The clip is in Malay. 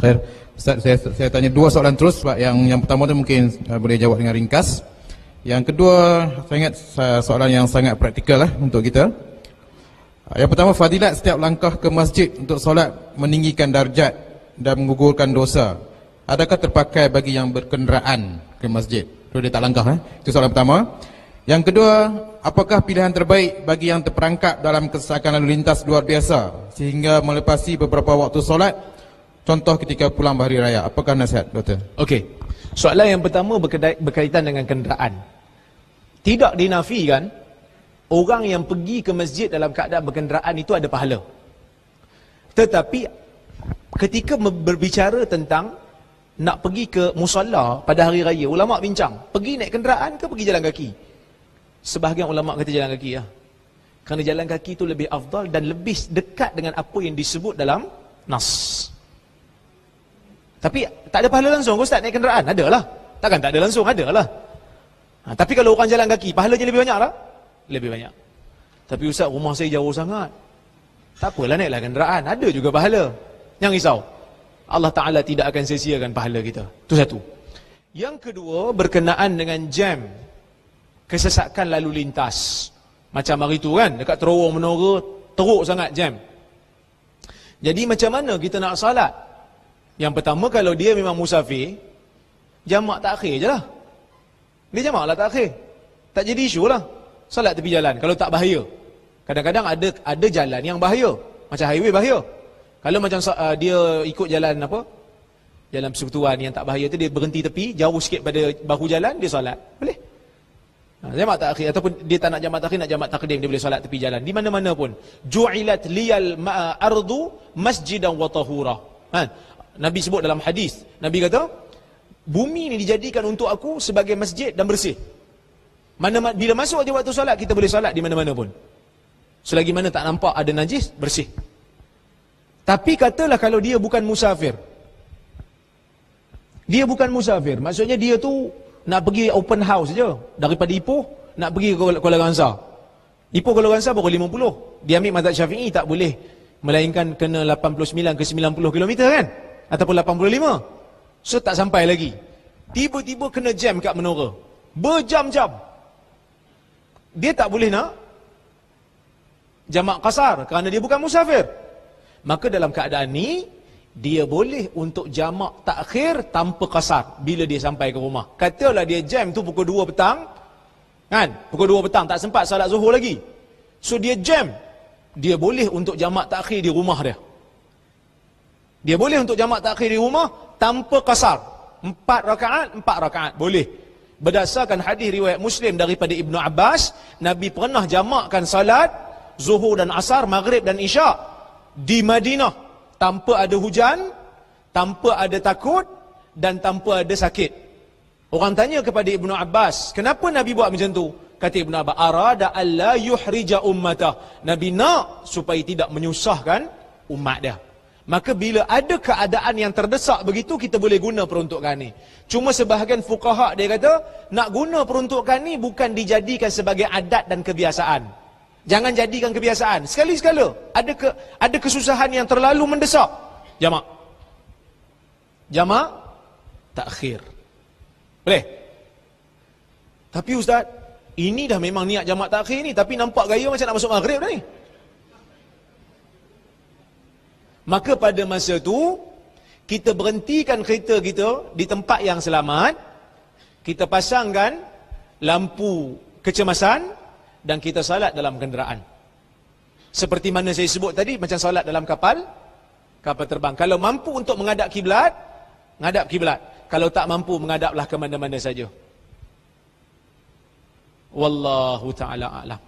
Khair. Ustaz, saya tanya dua soalan terus sebab yang pertama tu mungkin boleh jawab dengan ringkas. Yang kedua, saya ingat soalan yang sangat praktikal untuk kita. Yang pertama, fadilat setiap langkah ke masjid untuk solat meninggikan darjat dan menggugurkan dosa. Adakah terpakai bagi yang berkenderaan ke masjid? Kalau dia tak langkah, itu soalan pertama. Yang kedua, apakah pilihan terbaik bagi yang terperangkap dalam kesesakan lalu lintas luar biasa sehingga melepasi beberapa waktu solat? Contoh ketika pulang hari raya. Apakah nasihat, Doktor? Okey. Soalan yang pertama berkaitan dengan kenderaan. Tidak dinafikan orang yang pergi ke masjid dalam keadaan berkenderaan itu ada pahala. Tetapi ketika berbicara tentang nak pergi ke musalla pada hari raya, ulama bincang, pergi naik kenderaan ke pergi jalan kaki? Sebahagian ulama kata jalan kaki ya. Kerana jalan kaki itu lebih afdal dan lebih dekat dengan apa yang disebut dalam nas. Tapi tak ada pahala langsung ke Ustaz naik kenderaan? Adalah. Takkan tak ada langsung? Adalah. Tapi kalau orang jalan kaki, pahalanya lebih banyak tak? Lebih banyak. Tapi Ustaz, rumah saya jauh sangat. Tak apalah naiklah kenderaan. Ada juga pahala. Jangan risau. Allah Ta'ala tidak akan sia-siakan pahala kita. Itu satu. Yang kedua, berkenaan dengan jam. Kesesakan lalu lintas. Macam hari tu kan, dekat terowong menora, teruk sangat jam. Jadi macam mana kita nak salat? Yang pertama, kalau dia memang musafir, jamak takhir je lah. Dia jamak lah takhir. Tak jadi isu lah. Salat tepi jalan, kalau tak bahaya. Kadang-kadang ada jalan yang bahaya. Macam highway bahaya. Kalau macam dia ikut jalan apa? Jalan persekutuan yang tak bahaya tu, dia berhenti tepi, jauh sikit pada bahu jalan, dia salat. Boleh. Jamak takhir, ataupun dia tak nak jamak takhir, nak jamak takdim, dia boleh salat tepi jalan. Di mana-mana pun. Ju'ilat liyal ardu masjidan wa tahura. Nabi sebut dalam hadis, Nabi kata, bumi ni dijadikan untuk aku sebagai masjid dan bersih. Bila masuk waktu solat, kita boleh solat di mana-mana pun. Selagi mana tak nampak ada najis, bersih. Tapi katalah kalau dia bukan musafir. Dia bukan musafir, maksudnya dia tu nak pergi open house je. Daripada Ipoh, nak pergi ke Kuala Kangsar. Ipoh Kuala Kangsar pukul 50. Dia ambil mazhab Syafi'i, tak boleh. Melainkan kena 89 ke 90 km kan? Ataupun 85. So tak sampai lagi. Tiba-tiba kena jam kat menora. Berjam-jam. Dia tak boleh nak jamak qasar kerana dia bukan musafir. Maka dalam keadaan ni, dia boleh untuk jamak takhir tanpa qasar bila dia sampai ke rumah. Katalah dia jam tu pukul 2 petang. Kan? Pukul 2 petang tak sempat salat zuhur lagi. So dia jam. Dia boleh untuk jamak takhir di rumah dia. Dia boleh untuk jamak takhir di rumah tanpa qasar. 4 rakaat. Boleh. Berdasarkan hadis riwayat Muslim daripada Ibnu Abbas, Nabi pernah jamakkan salat Zuhur dan Asar, Maghrib dan Isyak di Madinah tanpa ada hujan, tanpa ada takut dan tanpa ada sakit. Orang tanya kepada Ibnu Abbas, kenapa Nabi buat macam tu? Kata Ibnu Abbas, arada alla yuhrija ummatah. Nabi nak supaya tidak menyusahkan umat dia. Maka bila ada keadaan yang terdesak begitu, kita boleh guna peruntukan ni. Cuma sebahagian fuqaha dia kata, nak guna peruntukan ni bukan dijadikan sebagai adat dan kebiasaan. Jangan jadikan kebiasaan. Sekali-sekala ada kesusahan yang terlalu mendesak, jamak takhir. Boleh. Tapi Ustaz, ini dah memang niat jamak takhir ni, tapi nampak gaya macam nak masuk maghrib dah ni. Maka pada masa tu, kita berhentikan kereta kita di tempat yang selamat, kita pasangkan lampu kecemasan dan kita salat dalam kenderaan. Seperti mana saya sebut tadi, macam salat dalam kapal terbang. Kalau mampu untuk menghadap kiblat, menghadap kiblat. Kalau tak mampu, menghadaplah ke mana-mana saja. Wallahu ta'ala a'lam.